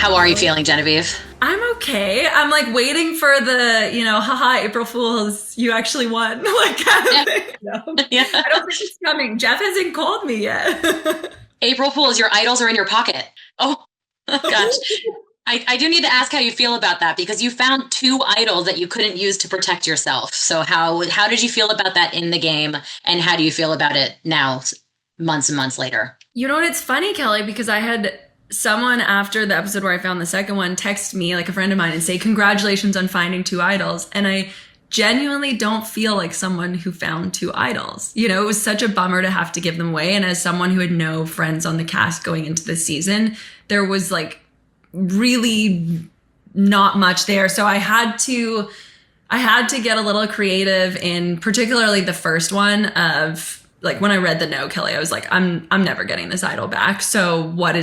How are you feeling, Genevieve? I'm okay. I'm like waiting for the, haha, April Fools, you actually won. Like kind of Yeah. thing. No, Yeah. I don't think it's coming. Jeff hasn't called me yet. April Fools, your idols are in your pocket. Oh, gosh. I do need to ask how you feel about that because you found two idols that you couldn't use to protect yourself. So how did you feel about that in the game, and how do you feel about it now, months and months later? You know what? It's funny, Kelly, because I had someone after the episode where I found the second one text me, like a friend of mine, and say, congratulations on finding two idols. And I genuinely don't feel like someone who found two idols. You know, it was such a bummer to have to give them away. And as someone who had no friends on the cast going into this season, there was like really not much there. So I had to get a little creative in particularly the first one of like when I read the no, Kelly, I was like, I'm never getting this idol back. So what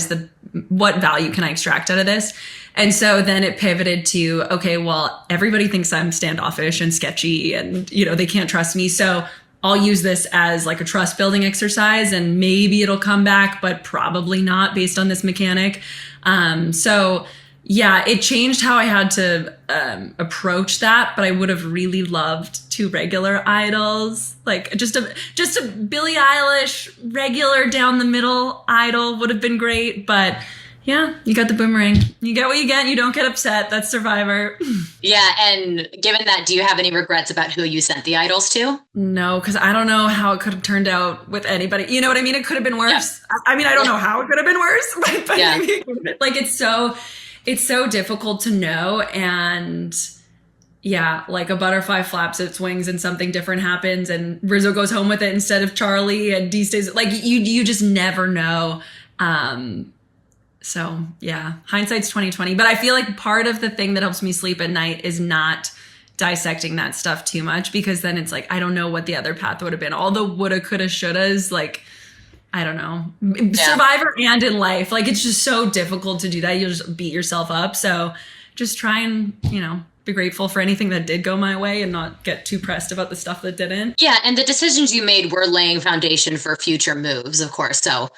value can I extract out of this? And so then it pivoted to, okay, well, everybody thinks I'm standoffish and sketchy and, they can't trust me. So I'll use this as like a trust building exercise and maybe it'll come back, but probably not based on this mechanic. So yeah, it changed how I had to approach that, but I would have really loved two regular idols, like just a Billie Eilish regular down the middle idol would have been great. But yeah, you got the boomerang. You get what you get. And you don't get upset. That's Survivor. Yeah, and given that, do you have any regrets about who you sent the idols to? No, because I don't know how it could have turned out with anybody. You know what I mean? It could have been worse. Yeah. I mean, I don't know how it could have been worse, but yeah. Maybe it could have been. Like it's so difficult to know. And yeah, like a butterfly flaps its wings and something different happens and Rizzo goes home with it instead of Charlie and Dee stays. Like you just never know. So yeah, hindsight's 2020. But I feel like part of the thing that helps me sleep at night is not dissecting that stuff too much, because then it's like, I don't know what the other path would have been. All the woulda, coulda, shouldas, like, I don't know. Yeah. Survivor and in life. Like, it's just so difficult to do that. You'll just beat yourself up. So just try and, be grateful for anything that did go my way and not get too pressed about the stuff that didn't. Yeah. And the decisions you made were laying foundation for future moves, of course. So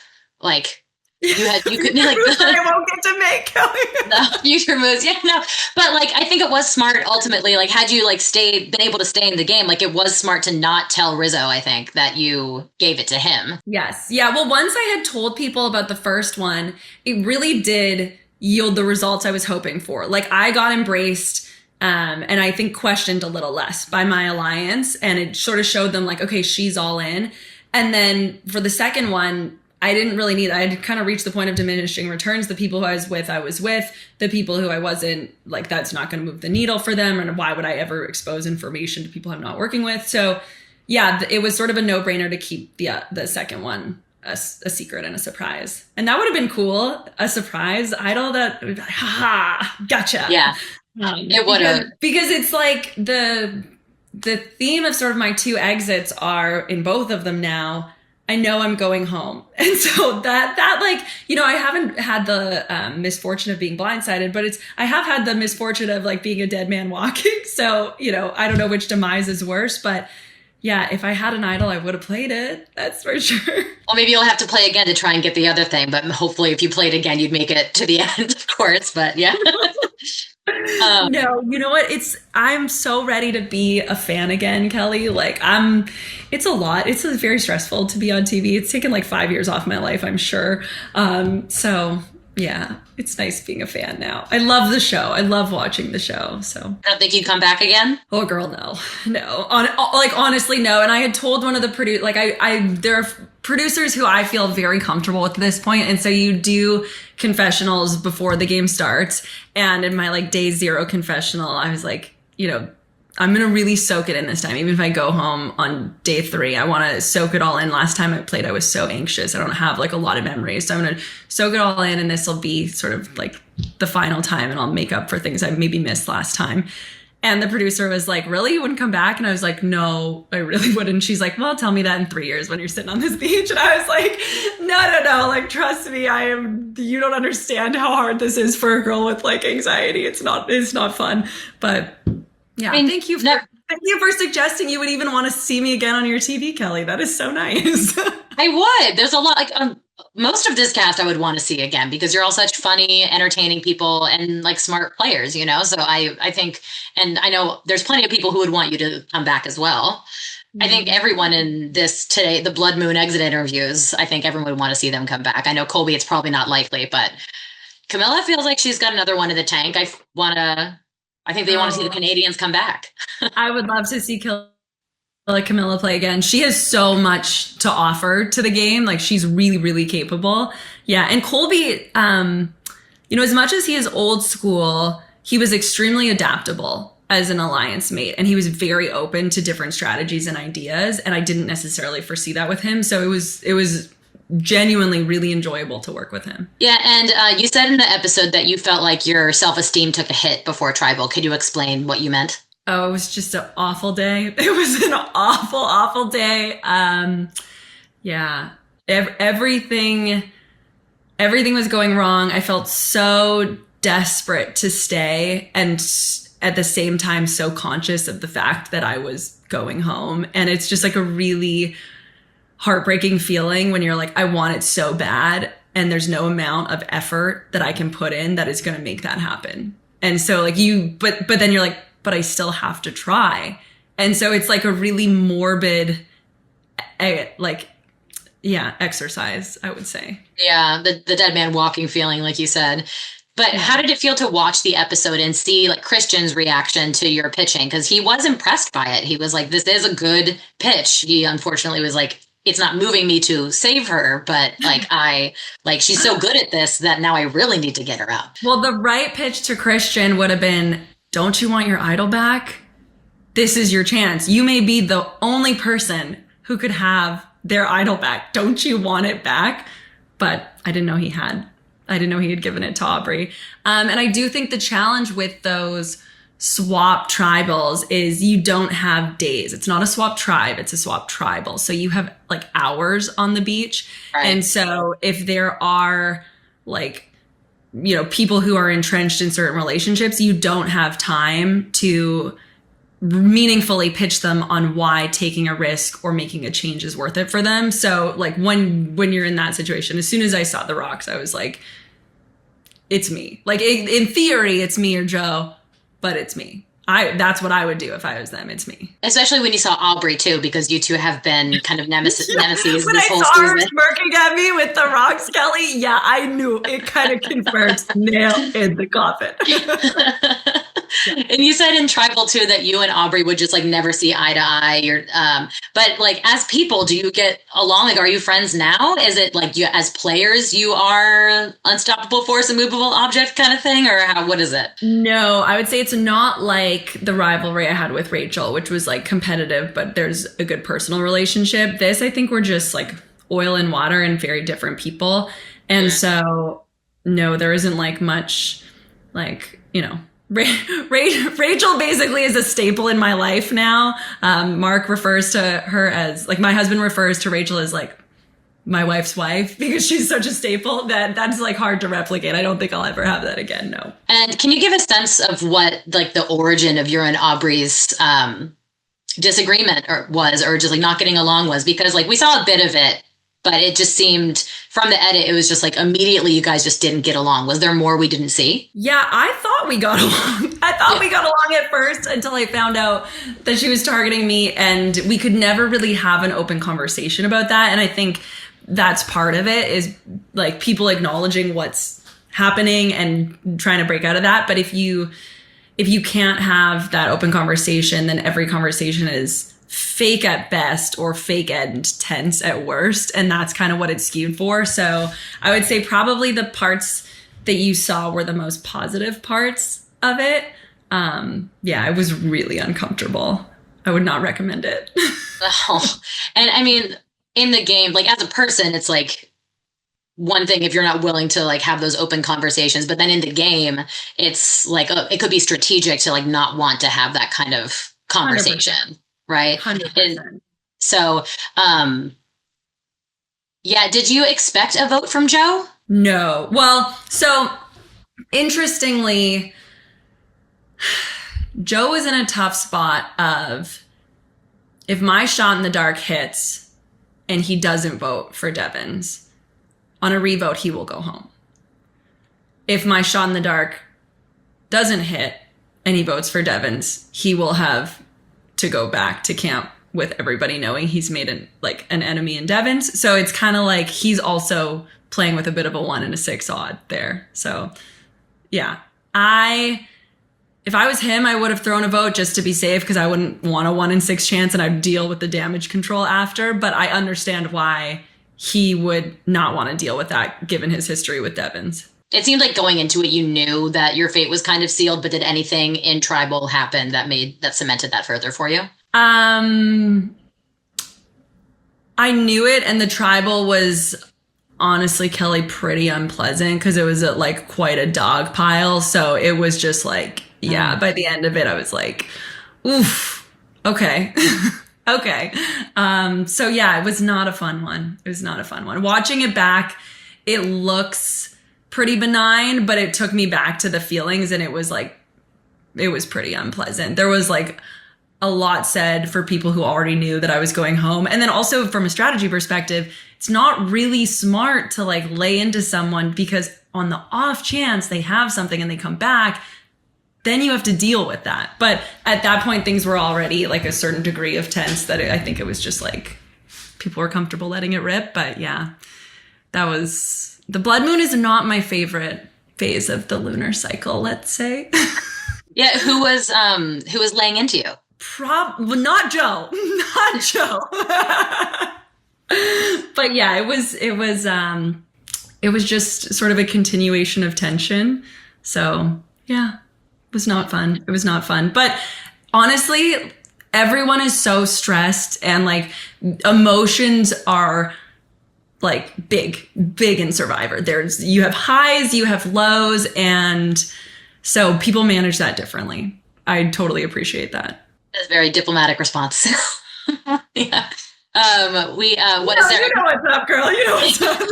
like, you could like I won't get to make Kelly. The future moves. Yeah, no. But like I think it was smart ultimately. Like had you like been able to stay in the game, like it was smart to not tell Rizzo, I think, that you gave it to him. Yes. Yeah. Well, once I had told people about the first one, it really did yield the results I was hoping for. Like I got embraced and I think questioned a little less by my alliance, and it sort of showed them like, okay, she's all in. And then for the second one, I didn't really need, I had kind of reached the point of diminishing returns. The people who I was with. The people who I wasn't, like, that's not going to move the needle for them. And why would I ever expose information to people I'm not working with? So yeah, it was sort of a no-brainer to keep the second one a secret and a surprise. And that would have been cool. A surprise idol that would be like, ha, gotcha. Yeah, it would have. Because it's like the theme of sort of my two exits are in both of them now, I know I'm going home. And so that like, I haven't had the misfortune of being blindsided, but I have had the misfortune of like being a dead man walking. So, I don't know which demise is worse, but yeah, if I had an idol, I would have played it. That's for sure. Well, maybe you'll have to play again to try and get the other thing, but hopefully if you played again, you'd make it to the end, of course, but yeah. No, you know what? I'm so ready to be a fan again, Kelly. Like it's a lot. It's very stressful to be on TV. It's taken like 5 years off my life, I'm sure. So yeah, it's nice being a fan now. I love the show. I love watching the show. So I don't think you'd come back again? Oh girl, no. Honestly, no. And I had told one of the there are producers who I feel very comfortable with at this point. And so you do confessionals before the game starts. And in my like day zero confessional, I was like, I'm going to really soak it in this time. Even if I go home on day 3, I want to soak it all in. Last time I played, I was so anxious. I don't have like a lot of memories. So I'm going to soak it all in. And this will be sort of like the final time, and I'll make up for things I maybe missed last time. And the producer was like, really? You wouldn't come back? And I was like, no, I really wouldn't. She's like, well, tell me that in 3 years when you're sitting on this beach. And I was like, no. Like, trust me, you don't understand how hard this is for a girl with like anxiety. It's not fun. But yeah, thank you for suggesting you would even want to see me again on your TV, Kelly. That is so nice. I would. There's a lot, like most of this cast I would want to see again because you're all such funny, entertaining people and like smart players, you know? So I think, and I know there's plenty of people who would want you to come back as well. I think everyone in this today, the Blood Moon exit interviews, I think everyone would want to see them come back. I know Colby, it's probably not likely, but Kamilla feels like she's got another one in the tank. I think they want to see the Canadians come back. I would love to see Kamilla play again. She has so much to offer to the game. Like she's really, really capable. Yeah. And Colby, as much as he is old school, he was extremely adaptable as an alliance mate. And he was very open to different strategies and ideas. And I didn't necessarily foresee that with him. So it was genuinely really enjoyable to work with him. Yeah. And you said in the episode that you felt like your self-esteem took a hit before Tribal. Could you explain what you meant? Oh, it was just an awful day. It was an awful, awful day. Yeah, everything was going wrong. I felt so desperate to stay and at the same time so conscious of the fact that I was going home. And it's just like a really heartbreaking feeling when you're like, I want it so bad and there's no amount of effort that I can put in that is going to make that happen. And so like but then you're like, but I still have to try. And so it's like a really morbid, exercise, I would say. Yeah, the dead man walking feeling, like you said. But how did it feel to watch the episode and see like Christian's reaction to your pitching? Because he was impressed by it. He was like, this is a good pitch. He unfortunately was like, it's not moving me to save her, but she's so good at this that now I really need to get her out. Well, the right pitch to Christian would have been, don't you want your idol back? This is your chance. You may be the only person who could have their idol back. Don't you want it back? But I didn't know he had. I didn't know he had given it to Aubrey. And I do think the challenge with those swap tribals is you don't have days. It's not a swap tribe. It's a swap tribal. So you have like hours on the beach. Right. And so if there are people who are entrenched in certain relationships, you don't have time to meaningfully pitch them on why taking a risk or making a change is worth it for them. So like when you're in that situation, as soon as I saw the rocks, I was like, it's me. Like in theory, it's me or Joe, but it's me. That's what I would do if I was them. It's me. Especially when you saw Aubrey too, because you two have been kind of nemesis when this I whole saw season. her smirking at me with the rocks, Kelly, yeah, I knew it. Kind of confirmed nail in the coffin. And you said in Tribal too that you and Aubrey would just like never see eye to eye. But like as people, do you get along? Like, are you friends now? Is it like you as players you are unstoppable force, immovable object kind of thing, or what is it? No, I would say it's not like the rivalry I had with Rachel, which was like competitive, but there's a good personal relationship. This, I think, we're just like oil and water and very different people, and so no, there isn't like much like Rachel basically is a staple in my life now. Mark refers to her as like my husband refers to Rachel as like my wife's wife because she's such a staple that's like hard to replicate. I don't think I'll ever have that again. No. And can you give a sense of what like the origin of your and Aubrey's disagreement or just like not getting along was? Because like we saw a bit of it, but it just seemed from the edit, it was just like immediately you guys just didn't get along. Was there more we didn't see? Yeah, I thought we got along. We got along at first until I found out that she was targeting me, and we could never really have an open conversation about that. And I think that's part of it is like people acknowledging what's happening and trying to break out of that. But if you can't have that open conversation, then every conversation is fake at best or fake and tense at worst. And that's kind of what it's skewed for. So I would say probably the parts that you saw were the most positive parts of it. It was really uncomfortable. I would not recommend it. Oh. And I mean, in the game, like as a person, it's like one thing if you're not willing to like have those open conversations, but then in the game, it's like, it could be strategic to like not want to have that kind of conversation. 100%. Right. 100%. And so, did you expect a vote from Joe? No. Well, so interestingly, Joe was in a tough spot of if my shot in the dark hits and he doesn't vote for Devon's, on a revote, he will go home. If my shot in the dark doesn't hit and he votes for Devon's, he will have to go back to camp with everybody knowing he's made an enemy in Devon's. So it's kind of like he's also playing with a bit of a 1 in 6 odd there. So yeah, if I was him, I would have thrown a vote just to be safe because I wouldn't want a 1 in 6 chance and I'd deal with the damage control after. But I understand why he would not want to deal with that given his history with Devon's. It seemed like going into it, you knew that your fate was kind of sealed, but did anything in Tribal happen that cemented that further for you? I knew it, and the Tribal was honestly, Kelly, pretty unpleasant because it was quite a dog pile. So it was just like, yeah, by the end of it, I was like, oof, okay. Okay. So yeah, it was not a fun one. Watching it back, it looks pretty benign, but it took me back to the feelings and it was pretty unpleasant. There was a lot said for people who already knew that I was going home. And then also from a strategy perspective, it's not really smart to lay into someone because on the off chance they have something and they come back, then you have to deal with that. But at that point, things were already a certain degree of tense that I think it was just people were comfortable letting it rip. But yeah, the blood moon is not my favorite phase of the lunar cycle, let's say. Yeah. Who was laying into you? Not Joe. But yeah, it was just sort of a continuation of tension. So yeah, it was not fun. But honestly, everyone is so stressed and emotions are big in Survivor. You have highs, you have lows, and so people manage that differently. I totally appreciate that. That's a very diplomatic response. Yeah. What is there? You know what's up, girl. You know what's up.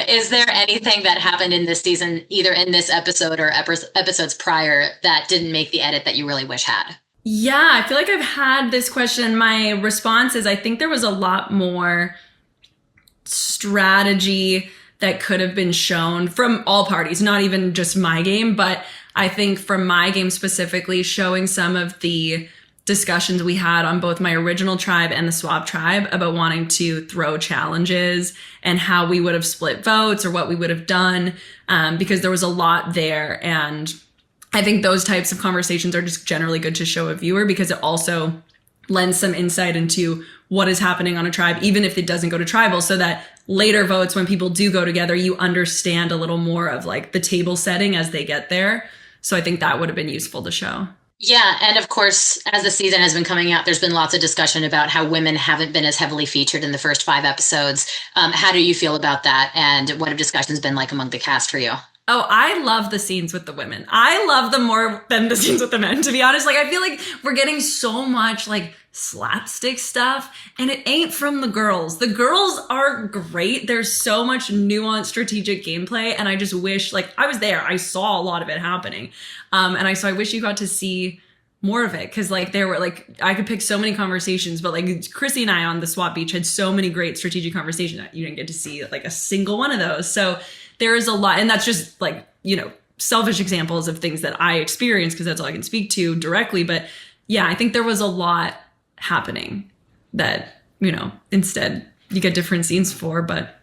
Is there anything that happened in this season, either in this episode or episodes prior, that didn't make the edit that you really wish had? Yeah, I feel like I've had this question. My response is I think there was a lot more strategy that could have been shown from all parties, not even just my game, but I think from my game specifically, showing some of the discussions we had on both my original tribe and the swap tribe about wanting to throw challenges and how we would have split votes or what we would have done, because there was a lot there. And I think those types of conversations are just generally good to show a viewer because it also lends some insight into what is happening on a tribe, even if it doesn't go to tribal, so that later votes, when people do go together, you understand a little more of the table setting as they get there. So I think that would have been useful to show. Yeah. And of course, as the season has been coming out, there's been lots of discussion about how women haven't been as heavily featured in the first 5 episodes. How do you feel about that? And what have discussions been like among the cast for you? Oh, I love the scenes with the women. I love them more than the scenes with the men, to be honest. I feel like we're getting so much slapstick stuff and it ain't from the girls. The girls are great. There's so much nuanced strategic gameplay. And I just wish I was there. I saw a lot of it happening. So I wish you got to see more of it. Cause there were I could pick so many conversations, but Chrissy and I on the swap beach had so many great strategic conversations that you didn't get to see a single one of those. So there is a lot, and that's just selfish examples of things that I experienced because that's all I can speak to directly. But yeah, I think there was a lot happening that, instead you get different scenes for, but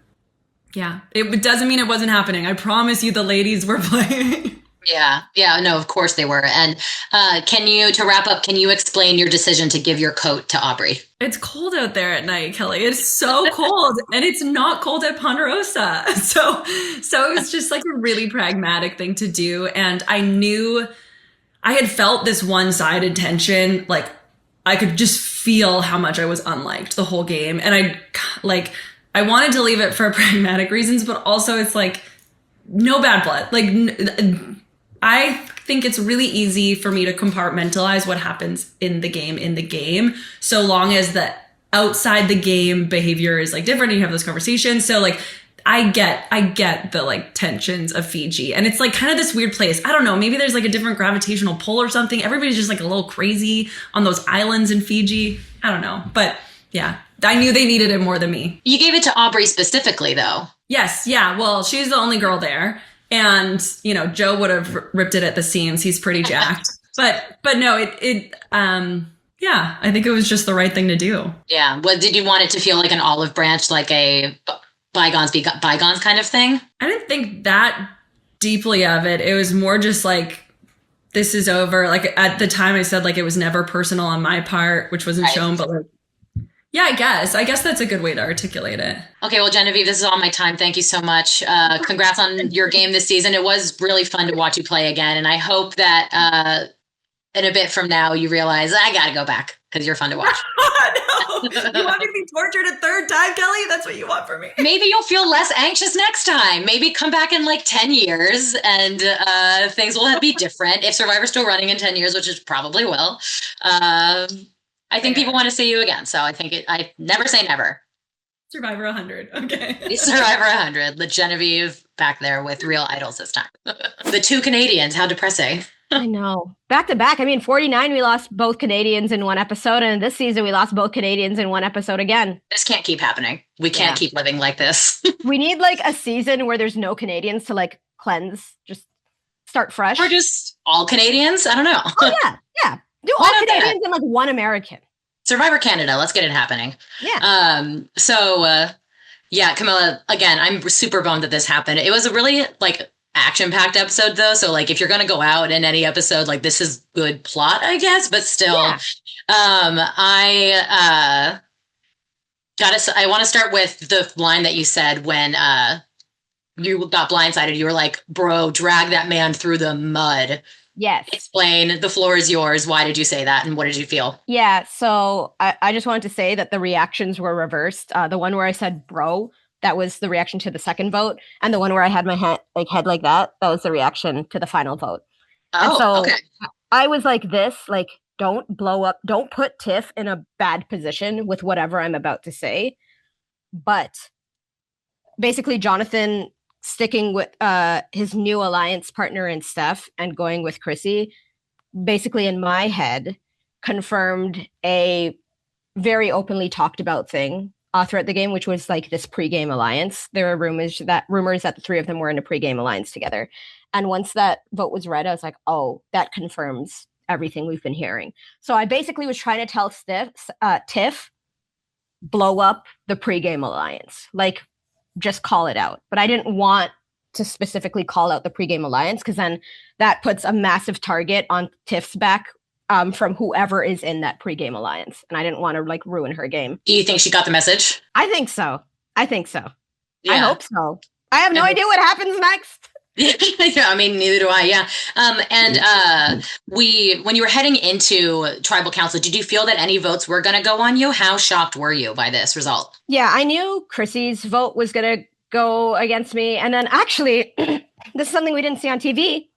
yeah, it doesn't mean it wasn't happening. I promise you the ladies were playing. Yeah, no, of course they were. And to wrap up, can you explain your decision to give your coat to Aubrey? It's cold out there at night, Kelly. It's so cold and it's not cold at Ponderosa. So it was just a really pragmatic thing to do. And I knew I had felt this one-sided tension. I could just feel how much I was unliked the whole game. And I wanted to leave it for pragmatic reasons, but also it's no bad blood. I think it's really easy for me to compartmentalize what happens in the game, so long as the outside the game behavior is different and you have those conversations. So I get the tensions of Fiji, and it's kind of this weird place. I don't know, maybe there's a different gravitational pull or something. Everybody's just a little crazy on those islands in Fiji. I don't know, but yeah, I knew they needed it more than me. You gave it to Aubrey specifically, though. Yes, yeah. Well, she's the only girl there. And, Joe would have ripped it at the seams. He's pretty jacked. But no, yeah, I think it was just the right thing to do. Yeah. What did you want it to feel like, an olive branch, like a bygones be bygones kind of thing? I didn't think that deeply of it. It was more just like, this is over. Like at the time I said like it was never personal on my part, which wasn't shown, but like, yeah, I guess that's a good way to articulate it. Okay, well, Genevieve, this is all my time. Thank you so much. Congrats on your game this season. It was really fun to watch you play again. And I hope that in a bit from now, you realize I got to go back because you're fun to watch. No, you want me to be tortured a third time, Kelly? That's what you want from me. Maybe you'll feel less anxious next time. Maybe come back in like 10 years and things will be different. If Survivor's still running in 10 years, which it probably will. I think people want to see you again. So I never say never. Survivor 100. Okay. Survivor 100. The Genevieve back there with real idols this time. The two Canadians. How depressing. I know. Back to back. I mean, 49, we lost both Canadians in one episode. And this season, we lost both Canadians in one episode again. This can't keep happening. We can't keep living like this. We need like a season where there's no Canadians to like cleanse, just start fresh. Or just all Canadians. I don't know. Oh, yeah. Do all Canadians and like one American. Survivor Canada. Let's get it happening. Yeah. Yeah, Kamilla, again, I'm super bummed that this happened. It was a really like action-packed episode though. So like if you're going to go out in any episode, like this is good plot, I guess, but still, I want to start with the line that you said when, you got blindsided. You were like, bro, drag that man through the mud. Yes. Explain. The floor is yours. Why did you say that? And what did you feel? Yeah. So I just wanted to say that the reactions were reversed. The one where I said, bro, that was the reaction to the second vote. And the one where I had my head like that was the reaction to the final vote. Oh, and so okay. I was like this, like, don't blow up. Don't put Tiff in a bad position with whatever I'm about to say. But basically, Jonathan sticking with his new alliance partner and Steph and going with Chrissy, basically in my head, confirmed a very openly talked about thing throughout the game, which was like this pregame alliance. There were rumors that the three of them were in a pregame alliance together. And once that vote was read, I was like, oh, that confirms everything we've been hearing. So I basically was trying to tell Tiff, blow up the pregame alliance. Like, just call it out. But I didn't want to specifically call out the pregame alliance because then that puts a massive target on Tiff's back from whoever is in that pregame alliance. And I didn't want to like ruin her game. Do you think she got the message? I think so. Yeah. I hope so. I have no idea what happens next. Yeah, I mean, neither do I. Yeah. When you were heading into tribal council, did you feel that any votes were going to go on you? How shocked were you by this result? Yeah, I knew Chrissy's vote was going to go against me. And then actually, this is something we didn't see on TV.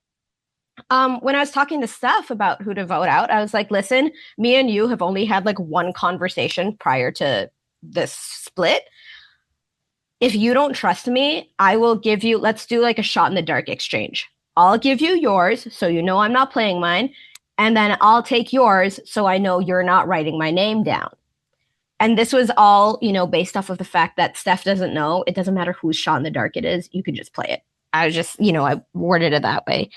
When I was talking to Steph about who to vote out, I was like, listen, me and you have only had like one conversation prior to this split. If you don't trust me, I will give you, let's do like a shot in the dark exchange. I'll give you yours, so you know I'm not playing mine. And then I'll take yours, so I know you're not writing my name down. And this was all, based off of the fact that Steph doesn't know. It doesn't matter whose shot in the dark it is. You can just play it. I was just, I worded it that way.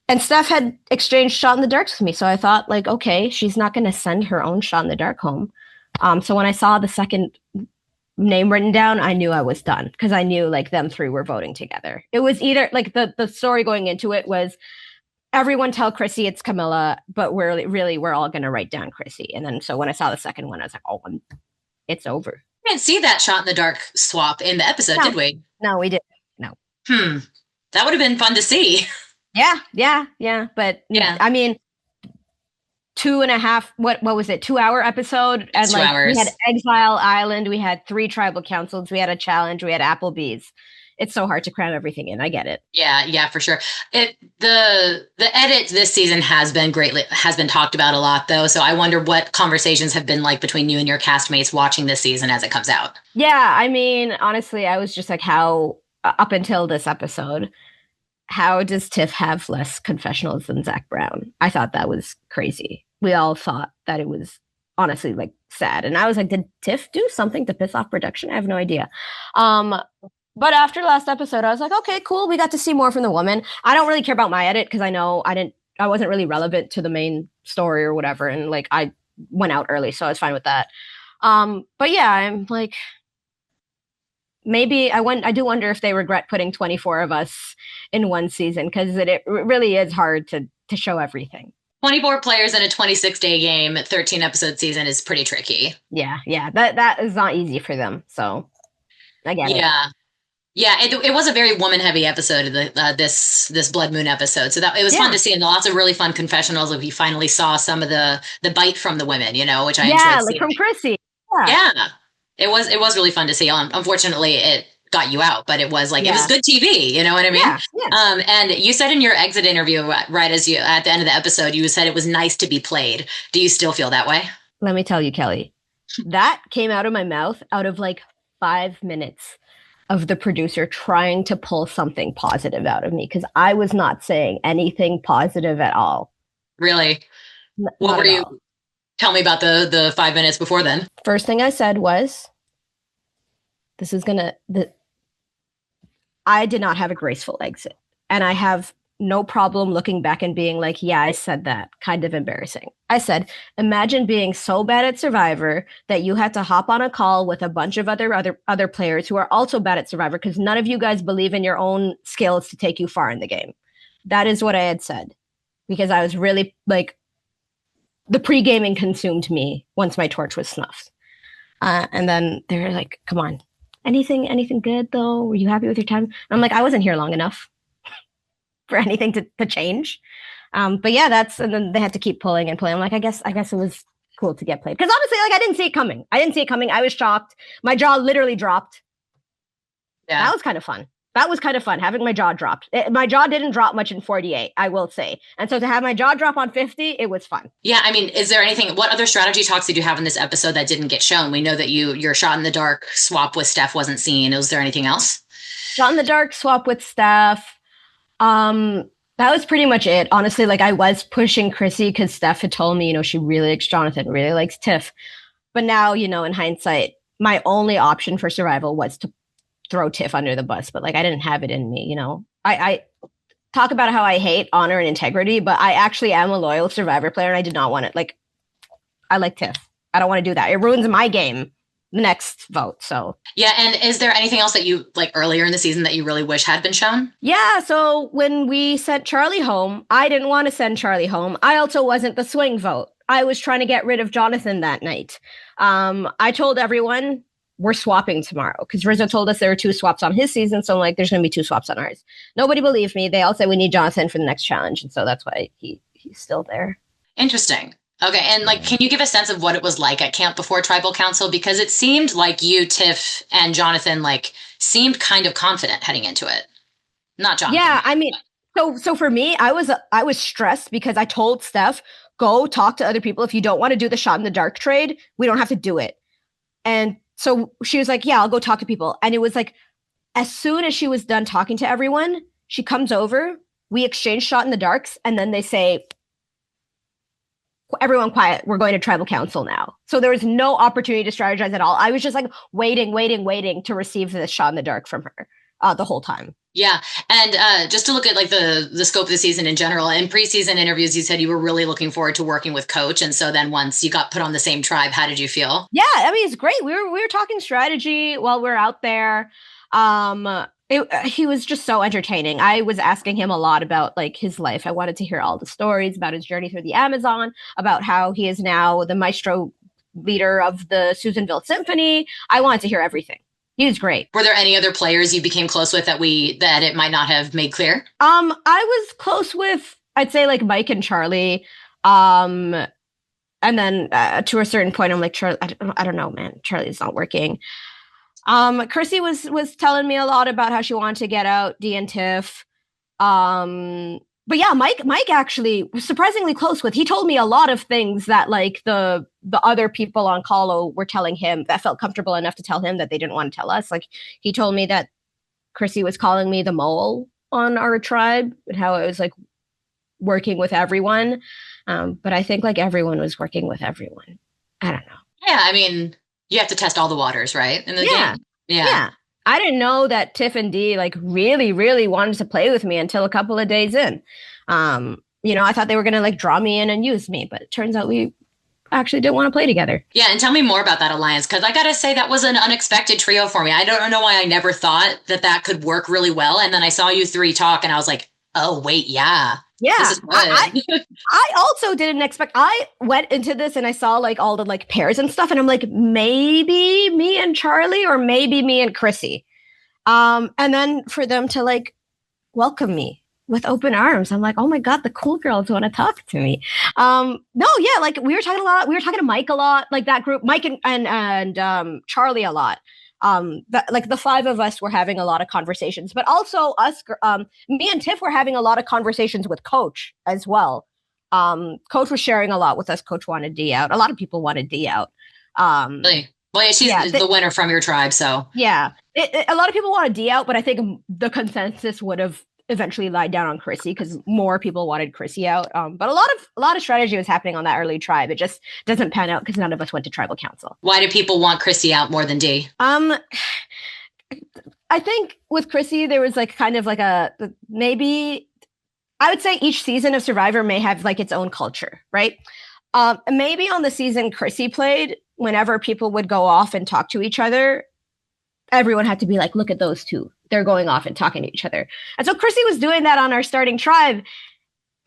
And Steph had exchanged shot in the darks with me. So I thought like, okay, she's not going to send her own shot in the dark home. So when I saw the second name written down, I knew I was done because I knew like them three were voting together. It was either like the story going into it was everyone tell Chrissy it's Kamilla, but we're all going to write down Chrissy. And then so when I saw the second one, I was like, oh, it's over. We didn't see that shot in the dark swap in the episode, did we? No, we didn't. No. That would have been fun to see. Yeah. But yeah, I mean, 2.5, what was it? 2-hour episode. And 2 hours. We had Exile Island. We had 3 tribal councils. We had a challenge. We had Applebee's. It's so hard to cram everything in. I get it. Yeah, for sure. The edit this season has been talked about a lot though. So I wonder what conversations have been like between you and your castmates watching this season as it comes out. Yeah, I mean, honestly, I was just like, how up until this episode, how does Tiff have less confessionals than Zach Brown? I thought that was crazy. We all thought that it was honestly like sad. And I was like, did Tiff do something to piss off production? I have no idea. But after last episode, I was like, okay, cool. We got to see more from the woman. I don't really care about my edit because I know I wasn't really relevant to the main story or whatever. And like, I went out early, so I was fine with that. But yeah, I'm like, maybe I do wonder if they regret putting 24 of us in one season because it really is hard to show everything. 24 players in a 26-day game, 13 episode season is pretty tricky. Yeah, that is not easy for them. So I get it. Yeah, it was a very woman-heavy episode of this Blood Moon episode. So that it was fun to see, and lots of really fun confessionals. Like we finally saw some of the bite from the women, which I enjoyed like from Chrissy. Yeah, it was really fun to see. Unfortunately, it got you out, but it was like it was good TV. You know what I mean? Yeah. And you said in your exit interview, right as you at the end of the episode, you said it was nice to be played. Do you still feel that way? Let me tell you, Kelly, that came out of my mouth out of like 5 minutes of the producer trying to pull something positive out of me because I was not saying anything positive at all. Really? What were you? Tell me about the 5 minutes before then. First thing I said was, I did not have a graceful exit. And I have no problem looking back and being like, yeah, I said that. Kind of embarrassing. I said, imagine being so bad at Survivor that you had to hop on a call with a bunch of other players who are also bad at Survivor because none of you guys believe in your own skills to take you far in the game. That is what I had said because I was really like, the pre-gaming consumed me once my torch was snuffed. And then they were like, come on, anything good though? Were you happy with your time? And I'm like, I wasn't here long enough for anything to change. But yeah, and then they had to keep pulling and pulling. I'm like, I guess it was cool to get played. Because honestly, like I didn't see it coming. I was shocked. My jaw literally dropped. Yeah. That was kind of fun. Having my jaw dropped. My jaw didn't drop much in 48, I will say. And so to have my jaw drop on 50, it was fun. Yeah, I mean, is there what other strategy talks did you have in this episode that didn't get shown? We know that your shot in the dark swap with Steph wasn't seen. Was there anything else? Shot in the dark swap with Steph. That was pretty much it. Honestly, like I was pushing Chrissy because Steph had told me, she really likes Jonathan, really likes Tiff. But now, in hindsight, my only option for survival was to throw Tiff under the bus, but like I didn't have it in me, I talk about how I hate honor and integrity, but I actually am a loyal Survivor player and I did not want it. Like I like Tiff. I don't want to do that. It ruins my game the next vote. So yeah. And is there anything else that you like earlier in the season that you really wish had been shown? Yeah. So when we sent Charlie home, I didn't want to send Charlie home. I also wasn't the swing vote. I was trying to get rid of Jonathan that night. I told everyone we're swapping tomorrow because Rizzo told us there were 2 swaps on his season. So I'm like, there's going to be 2 swaps on ours. Nobody believed me. They all said we need Jonathan for the next challenge. And so that's why he's still there. Interesting. Okay. And like, can you give a sense of what it was like at camp before Tribal Council? Because it seemed like you, Tiff, and Jonathan seemed kind of confident heading into it. Not Jonathan. Yeah. I mean, so for me, I was stressed because I told Steph, go talk to other people. If you don't want to do the shot in the dark trade, we don't have to do it. And so she was like, yeah, I'll go talk to people. And it was like, as soon as she was done talking to everyone, she comes over, we exchange shot in the darks, and then they say, everyone quiet, we're going to Tribal Council now. So there was no opportunity to strategize at all. I was just like waiting to receive this shot in the dark from her the whole time. Yeah. And just to look at like the scope of the season in general, in preseason interviews, you said you were really looking forward to working with Coach. And so then once you got put on the same tribe, how did you feel? Yeah, I mean, it's great. We were talking strategy while we were out there. He was just so entertaining. I was asking him a lot about like his life. I wanted to hear all the stories about his journey through the Amazon, about how he is now the maestro leader of the Susanville Symphony. I wanted to hear everything. He was great. Were there any other players you became close with that it might not have made clear? I was close with, I'd say like Mike and Charlie. And then to a certain point, I'm like, Charlie, I don't know, man. Charlie's not working. Chrissy was telling me a lot about how she wanted to get out, Dee and Tiff. But yeah, Mike actually was surprisingly close with. He told me a lot of things that like the other people on Colo were telling him that felt comfortable enough to tell him that they didn't want to tell us. Like he told me that Chrissy was calling me the mole on our tribe and how it was like working with everyone. But I think like everyone was working with everyone. I don't know. Yeah, I mean, you have to test all the waters, right? In the Yeah. game. Yeah. Yeah. I didn't know that Tiff and Dee like really, really wanted to play with me until a couple of days in. I thought they were gonna like draw me in and use me, but it turns out we actually didn't want to play together. Yeah, and tell me more about that alliance, because I gotta say that was an unexpected trio for me. I don't know why I never thought that could work really well, and then I saw you three talk, and I was like, oh wait, yeah, Yeah, this is good. I also didn't expect. I went into this and I saw like all the like pairs and stuff, and I'm like, maybe me and Charlie, or maybe me and Chrissy. And then for them to like welcome me with open arms, I'm like, oh my god, the cool girls want to talk to me. No, yeah, like we were talking a lot. We were talking to Mike a lot, like that group, Mike and Charlie a lot. Like the five of us were having a lot of conversations, but also us, me and Tiff were having a lot of conversations with Coach as well. Coach was sharing a lot with us. Coach wanted D out. A lot of people wanted D out. Really? Well, yeah, she's the winner from your tribe, so yeah, a lot of people wanted D out, but I think the consensus would have eventually lied down on Chrissy because more people wanted Chrissy out. But a lot of strategy was happening on that early tribe. It just doesn't pan out because none of us went to tribal council. Why do people want Chrissy out more than D? I think with Chrissy there was like kind of like maybe I would say each season of Survivor may have like its own culture, right? Maybe on the season Chrissy played, whenever people would go off and talk to each other, everyone had to be like, look at those two. They're going off and talking to each other. And so Chrissy was doing that on our starting tribe.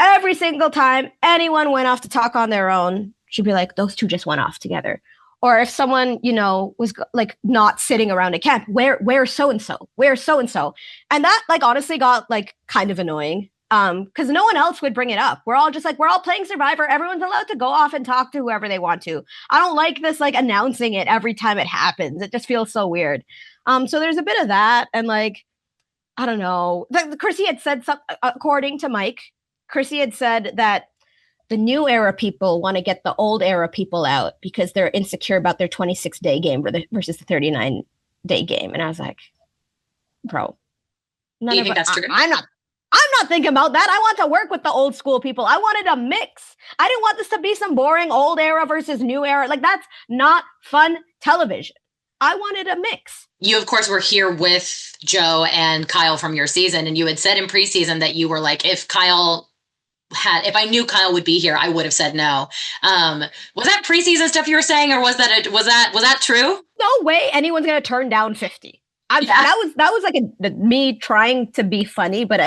Every single time anyone went off to talk on their own, she'd be like, those two just went off together. Or if someone, was like not sitting around a camp, where's so-and-so? Where's so-and-so? And that like honestly got like kind of annoying. Because no one else would bring it up. We're all just like, we're all playing Survivor. Everyone's allowed to go off and talk to whoever they want to. I don't like this like announcing it every time it happens. It just feels so weird. So there's a bit of that. And like, I don't know. Chrissy had said something, according to Mike, Chrissy had said that the new era people want to get the old era people out because they're insecure about their 26-day game versus the 39-day game. And I was like, bro, Do you think that's true? I'm not thinking about that. I want to work with the old school people. I wanted a mix. I didn't want this to be some boring old era versus new era. Like, that's not fun television. I wanted a mix. You, of course, were here with Joe and Kyle from your season, and you had said in preseason that you were like, if I knew Kyle would be here, I would have said no. Was that preseason stuff you were saying, or was that true? No way anyone's gonna turn down 50. That was like me trying to be funny, but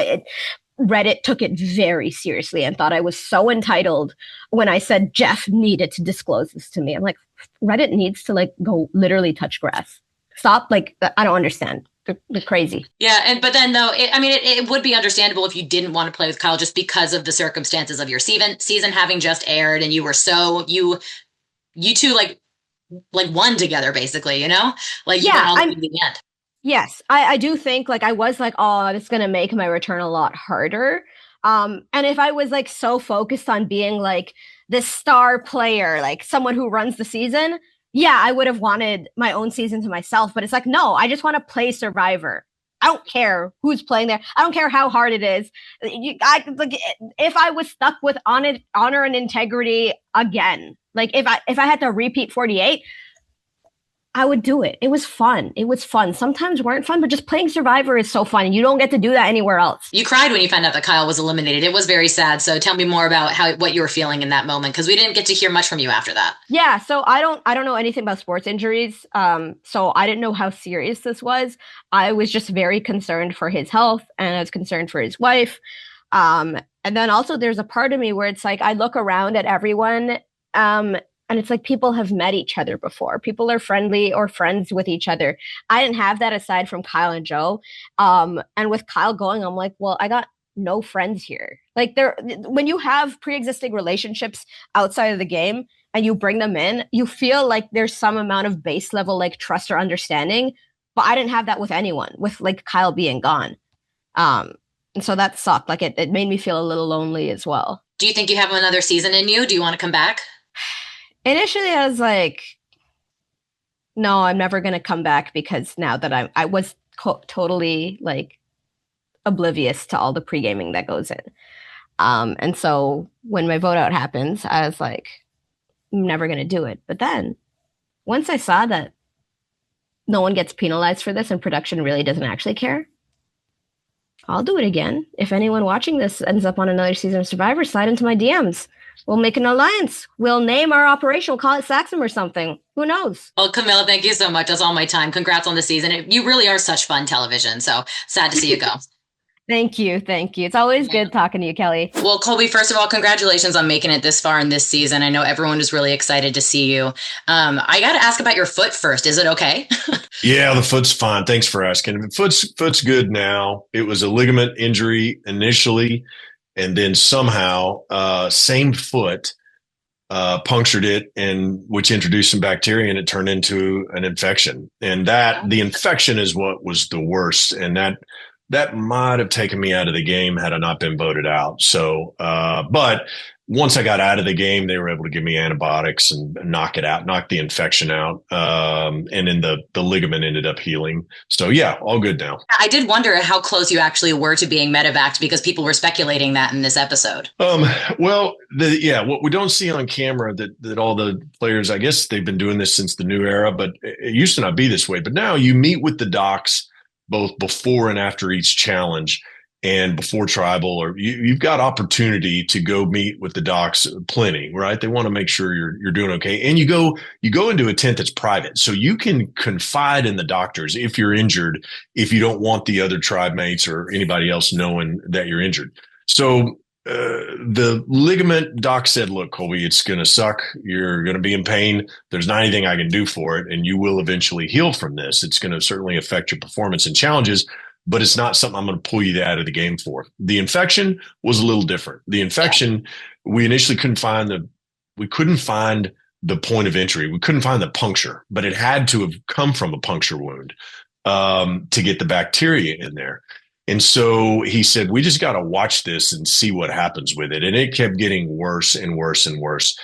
Reddit took it very seriously and thought I was so entitled when I said Jeff needed to disclose this to me. I'm like, Reddit needs to like go literally touch grass. Stop. Like, I don't understand. They're crazy. Yeah. But then though, it would be understandable if you didn't want to play with Kyle just because of the circumstances of your season having just aired, and you were you two like won together basically, like you went all the way to the end. Yes, I do think like I was like, oh, this is going to make my return a lot harder. And if I was like so focused on being like this star player, like someone who runs the season, yeah, I would have wanted my own season to myself. But it's like, no, I just want to play Survivor. I don't care who's playing there. I don't care how hard it is. If I was stuck with honor and integrity again, like if I had to repeat 48, I would do it. It was fun. Sometimes weren't fun, but just playing Survivor is so fun. You don't get to do that anywhere else. You cried when you found out that Kyle was eliminated. It was very sad. So tell me more about what you were feeling in that moment, because we didn't get to hear much from you after that. Yeah, so I don't know anything about sports injuries. So I didn't know how serious this was. I was just very concerned for his health, and I was concerned for his wife. And then also there's a part of me where it's like I look around at everyone and it's like people have met each other before. People are friendly or friends with each other. I didn't have that aside from Kyle and Joe. And with Kyle going, I'm like, well, I got no friends here. Like when you have pre-existing relationships outside of the game and you bring them in, you feel like there's some amount of base level like trust or understanding. But I didn't have that with anyone, with like Kyle being gone. And so that sucked. Like it made me feel a little lonely as well. Do you think you have another season in you? Do you want to come back? Initially, I was like, no, I'm never going to come back, because now that I was totally like oblivious to all the pre-gaming that goes in. And so when my vote out happens, I was like, I'm never going to do it. But then once I saw that no one gets penalized for this and production really doesn't actually care, I'll do it again. If anyone watching this ends up on another season of Survivor, slide into my DMs. We'll make an alliance. We'll name our operation. We'll call it Saxum or something. Who knows? Well, Kamilla, thank you so much. That's all my time. Congrats on the season. You really are such fun television. So sad to see you go. Thank you. Thank you. It's always good talking to you, Kelly. Well, Colby, first of all, congratulations on making it this far in this season. I know everyone was really excited to see you. I got to ask about your foot first. Is it okay? Yeah, the foot's fine. Thanks for asking. Foot's good now. It was a ligament injury initially, and then somehow same foot punctured it, and which introduced some bacteria, and it turned into an infection. And the infection is what was the worst, and that might have taken me out of the game had I not been voted out. So, but once I got out of the game, they were able to give me antibiotics and knock the infection out. And then the ligament ended up healing. So yeah, all good now. I did wonder how close you actually were to being medevaced, because people were speculating that in this episode. Well, what we don't see on camera that all the players, I guess they've been doing this since the new era, but it used to not be this way. But now you meet with the docs both before and after each challenge, and before tribal, or you've got opportunity to go meet with the docs plenty, right? They want to make sure you're doing okay. And you go into a tent that's private, so you can confide in the doctors if you're injured, if you don't want the other tribe mates or anybody else knowing that you're injured. So the ligament doc said, look, Colby, it's going to suck. You're going to be in pain. There's not anything I can do for it, and you will eventually heal from this. It's going to certainly affect your performance and challenges, but it's not something I'm going to pull you out of the game for. The infection was a little different. The infection, we initially couldn't find the point of entry. We couldn't find the puncture, but it had to have come from a puncture wound to get the bacteria in there. And so he said, we just got to watch this and see what happens with it. And it kept getting worse and worse and worse.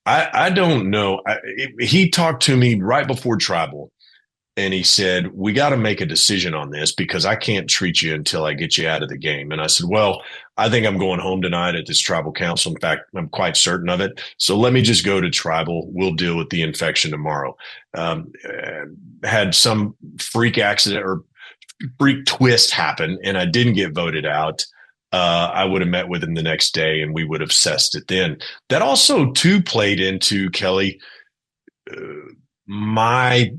I don't know. He talked to me right before tribal, and he said, we got to make a decision on this because I can't treat you until I get you out of the game. And I said, well, I think I'm going home tonight at this tribal council. In fact, I'm quite certain of it. So let me just go to tribal. We'll deal with the infection tomorrow. Had some freak accident or freak twist happen, and I didn't get voted out. I would have met with him the next day, and we would have assessed it then. That also too played into, Kelly, my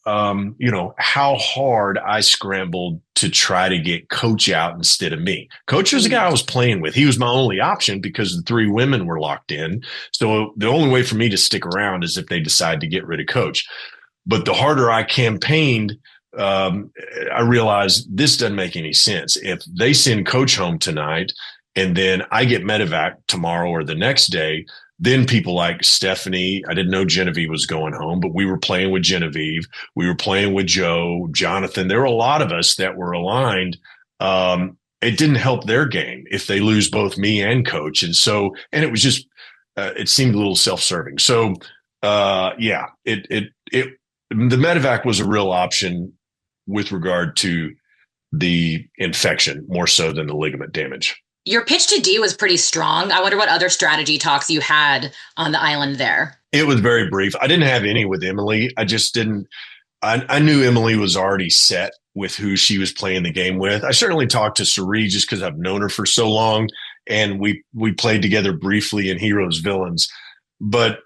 how hard I scrambled to try to get Coach out instead of me. Coach was the guy I was playing with. He was my only option because the three women were locked in. So the only way for me to stick around is if they decide to get rid of Coach. But the harder I campaigned, I realized this doesn't make any sense. If they send Coach home tonight and then I get medevac tomorrow or the next day, then people like Stephanie, I didn't know Genevieve was going home, but we were playing with Genevieve. We were playing with Joe, Jonathan. There were a lot of us that were aligned. It didn't help their game if they lose both me and Coach. And it was just, it seemed a little self-serving. So, the medevac was a real option with regard to the infection more so than the ligament damage. Your pitch to D was pretty strong. I wonder what other strategy talks you had on the island there. It was very brief. I didn't have any with Emily. I just didn't. I knew Emily was already set with who she was playing the game with. I certainly talked to Sari just because I've known her for so long, and we played together briefly in Heroes Villains. But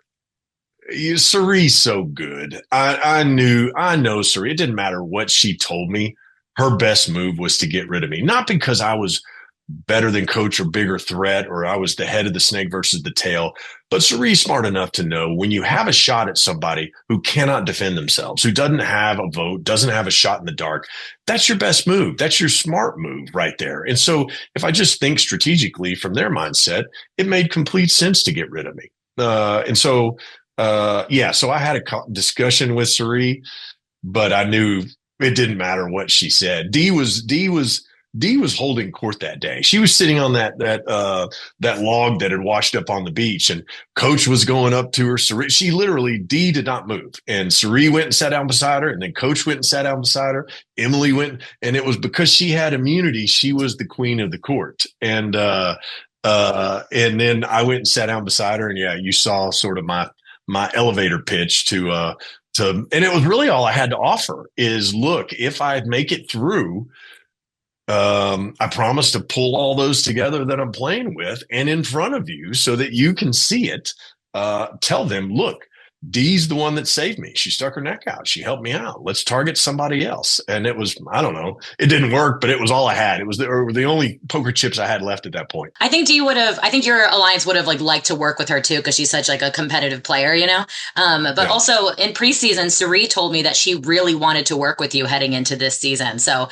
Sari's so good. I know Sari. It didn't matter what she told me. Her best move was to get rid of me, not because I was better than Coach or bigger threat, or I was the head of the snake versus the tail. But Sari's smart enough to know when you have a shot at somebody who cannot defend themselves, who doesn't have a vote, doesn't have a shot in the dark, that's your best move. That's your smart move right there. And so if I just think strategically from their mindset, it made complete sense to get rid of me. So I had a discussion with Sari, but I knew it didn't matter what she said. D was holding court that day. She was sitting on that log that had washed up on the beach, and Coach was going up to her. She literally, D did not move. And Sari went and sat down beside her, and then Coach went and sat down beside her. Emily went, and it was because she had immunity. She was the queen of the court. And then I went and sat down beside her, and you saw sort of my my elevator pitch and it was really all I had to offer is, look, if I make it through, I promise to pull all those together that I'm playing with and in front of you so that you can see it. Tell them, look, Dee's the one that saved me. She stuck her neck out. She helped me out. Let's target somebody else. And it was, I don't know, it didn't work, but it was all I had. It was the only poker chips I had left at that point. I think I think your alliance would have liked to work with her too, because she's such a competitive player, but also in preseason, Suri told me that she really wanted to work with you heading into this season. So,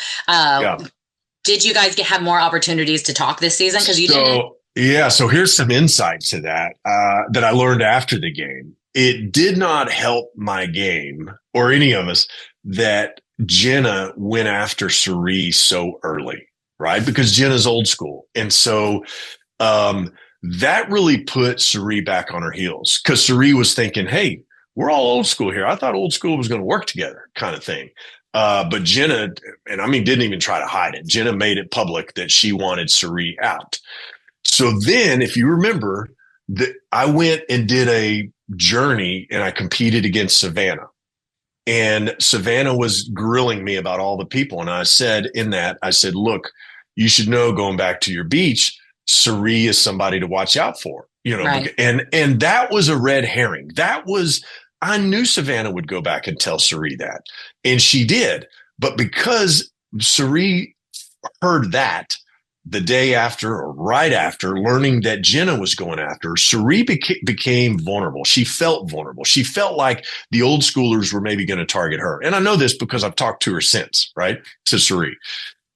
did you guys have more opportunities to talk this season? Because you didn't. Yeah. So here's some insight to that I learned after the game. It did not help my game or any of us that Jenna went after Suri so early, right? Because Jenna's old school. And so that really put Suri back on her heels, because Suri was thinking, hey, we're all old school here. I thought old school was going to work together, kind of thing. But Jenna, and I mean, didn't even try to hide it. Jenna made it public that she wanted Suri out. So then, if you remember, I went and did a journey and I competed against Savannah. And Savannah was grilling me about all the people. And I said, look, you should know, going back to your beach, Suri is somebody to watch out for, right. And that was a red herring. I knew Savannah would go back and tell Suri that. And she did. But because Suri heard that the day after or right after, learning that Jenna was going after her, Suri became vulnerable. She felt vulnerable. She felt like the old schoolers were maybe going to target her. And I know this because I've talked to her since, right, to Suri.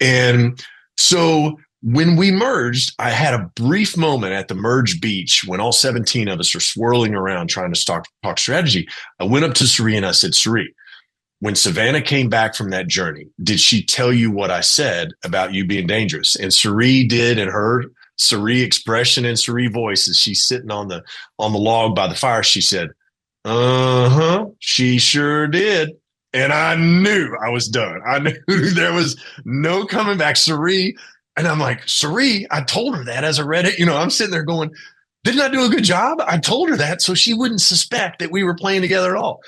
And so when we merged, I had a brief moment at the merge beach when all 17 of us are swirling around trying to talk strategy. I went up to Suri and I said, Suri, when Savannah came back from that journey, did she tell you what I said about you being dangerous? And Suri did, and her Suri expression and Suri voice as she's sitting on the log by the fire, she said, she sure did. And I knew I was done. I knew there was no coming back. Suri, and I'm like, Suri, I told her that as a Reddit. I'm sitting there going, didn't I do a good job? I told her that so she wouldn't suspect that we were playing together at all.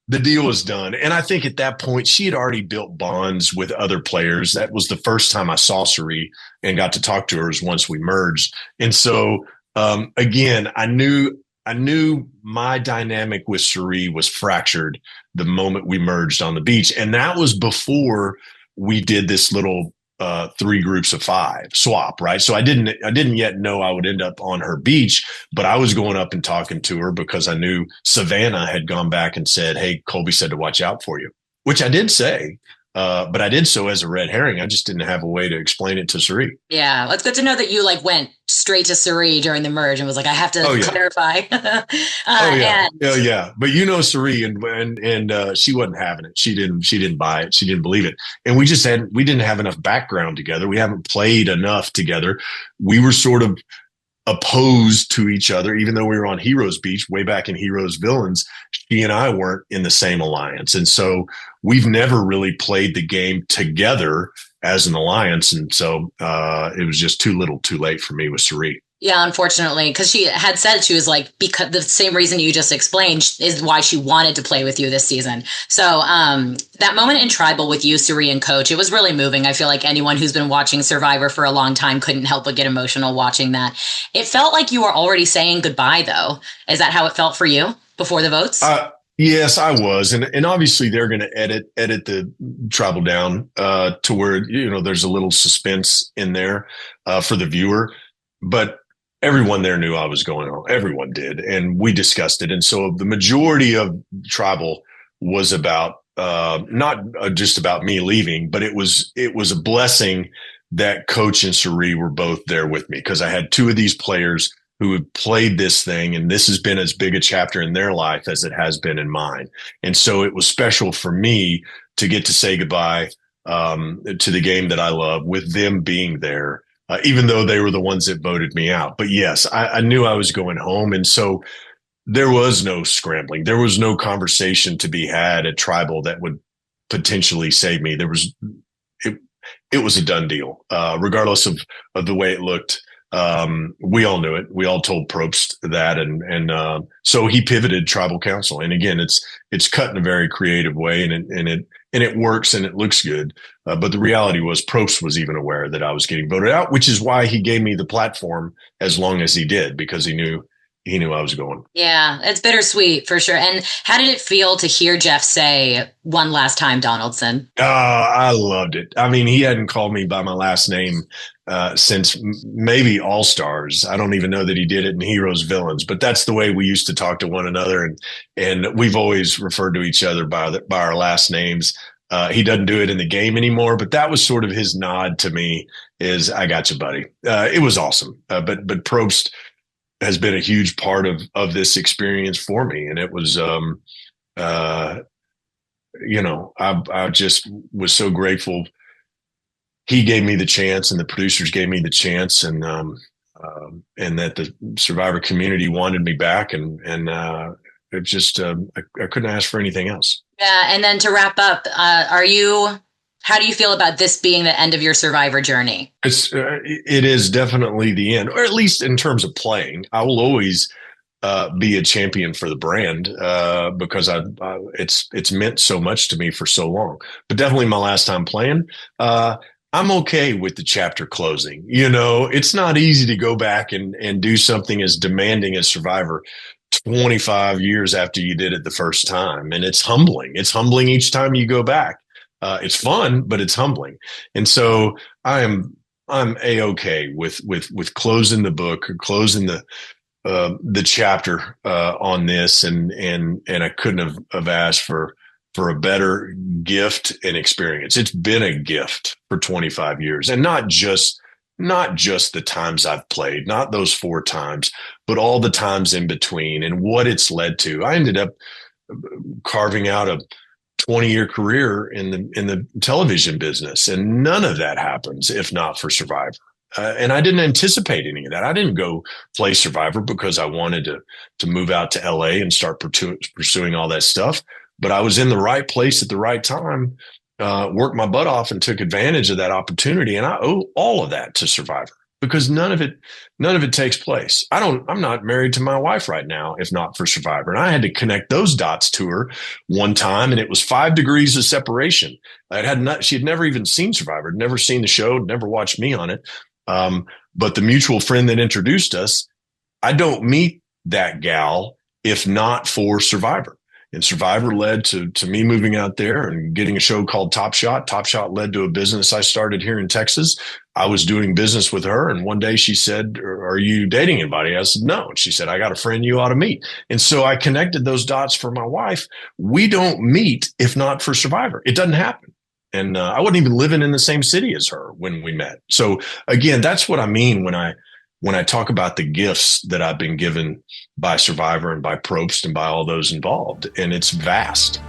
The deal was done. And I think at that point, she had already built bonds with other players. That was the first time I saw Suri and got to talk to her, was once we merged. And so, again, I knew my dynamic with Suri was fractured the moment we merged on the beach. And that was before we did this little 3 groups of 5 swap, right? So I didn't yet know I would end up on her beach, but I was going up and talking to her because I knew Savannah had gone back and said, hey, Colby said to watch out for you, which I did say, but I did so as a red herring. I just didn't have a way to explain it to Suri. Yeah, it's good to know that you went straight to Suri during the merge and was like, I have to clarify. Yeah. But Suri, and she wasn't having it. She didn't buy it. She didn't believe it. And we didn't have enough background together. We haven't played enough together. We were sort of opposed to each other, even though we were on Heroes Beach way back in Heroes Villains. She and I weren't in the same alliance. And so we've never really played the game together as an alliance. And so it was just too little too late for me with Suri. Yeah, unfortunately, because she had said she was because the same reason you just explained is why she wanted to play with you this season. So that moment in Tribal with you, Suri, and Coach, it was really moving. I feel like anyone who's been watching Survivor for a long time couldn't help but get emotional watching that. It felt like you were already saying goodbye, though. Is that how it felt for you before the votes? Yes, I was. And obviously they're going to edit the Tribal down to where, there's a little suspense in there for the viewer. But everyone there knew I was going on. Everyone did. And we discussed it. And so the majority of Tribal was about not just about me leaving, but it was a blessing that Coach and Suri were both there with me, because I had 2 of these players who had played this thing, and this has been as big a chapter in their life as it has been in mine. And so it was special for me to get to say goodbye to the game that I love with them being there. Even though they were the ones that voted me out. But yes, I knew I was going home. And so there was no scrambling. There was no conversation to be had at Tribal that would potentially save me. It was a done deal, regardless of the way it looked We all knew it. We all told Probst that, and so he pivoted tribal council. And again, it's cut in a very creative way, and it works and it looks good. But the reality was Probst was even aware that I was getting voted out, which is why he gave me the platform as long as he did, because he knew I was going. Yeah, it's bittersweet for sure. And how did it feel to hear Jeff say one last time, Donaldson? I loved it. I mean, he hadn't called me by my last name since maybe All Stars. I don't even know that he did it in Heroes Villains, but that's the way we used to talk to one another, and we've always referred to each other by our last names. He doesn't do it in the game anymore, but that was sort of his nod to me, is I got you, buddy. It was awesome. But Probst has been a huge part of this experience for me. And it was, I just was so grateful. He gave me the chance, and the producers gave me the chance, and that the Survivor community wanted me back. And it just, I couldn't ask for anything else. Yeah. And then to wrap up, how do you feel about this being the end of your Survivor journey? It is definitely the end, or at least in terms of playing. I will always be a champion for the brand because it's meant so much to me for so long. But definitely my last time playing. I'm okay with the chapter closing. It's not easy to go back and do something as demanding as Survivor 25 years after you did it the first time, and it's humbling. It's humbling each time you go back. It's fun, but it's humbling. And so I'm A-okay with closing the book, or closing the chapter on this, and I couldn't have asked for a better gift and experience. It's been a gift for 25 years, and not just the times I've played, not those 4 times, but all the times in between and what it's led to. I ended up carving out a 20-year career in the television business, and none of that happens if not for Survivor. And I didn't anticipate any of that. I didn't go play Survivor because I wanted to move out to LA and start pursuing all that stuff. But I was in the right place at the right time, worked my butt off, and took advantage of that opportunity. And I owe all of that to Survivor, because none of it takes place. I'm not married to my wife right now, if not for Survivor. And I had to connect those dots to her one time, and it was 5 degrees of separation. She had never even seen Survivor, never seen the show, never watched me on it. But the mutual friend that introduced us, I don't meet that gal if not for Survivor. And Survivor led to me moving out there and getting a show called Top Shot. Top Shot led to a business I started here in Texas. I was doing business with her, and one day she said, "Are you dating anybody?" I said, "No." And she said, "I got a friend you ought to meet." And so I connected those dots for my wife. We don't meet if not for Survivor. It doesn't happen. And I wasn't even living in the same city as her when we met. So again, that's what I mean when I talk about the gifts that I've been given by Survivor and by Probst and by all those involved. And it's vast.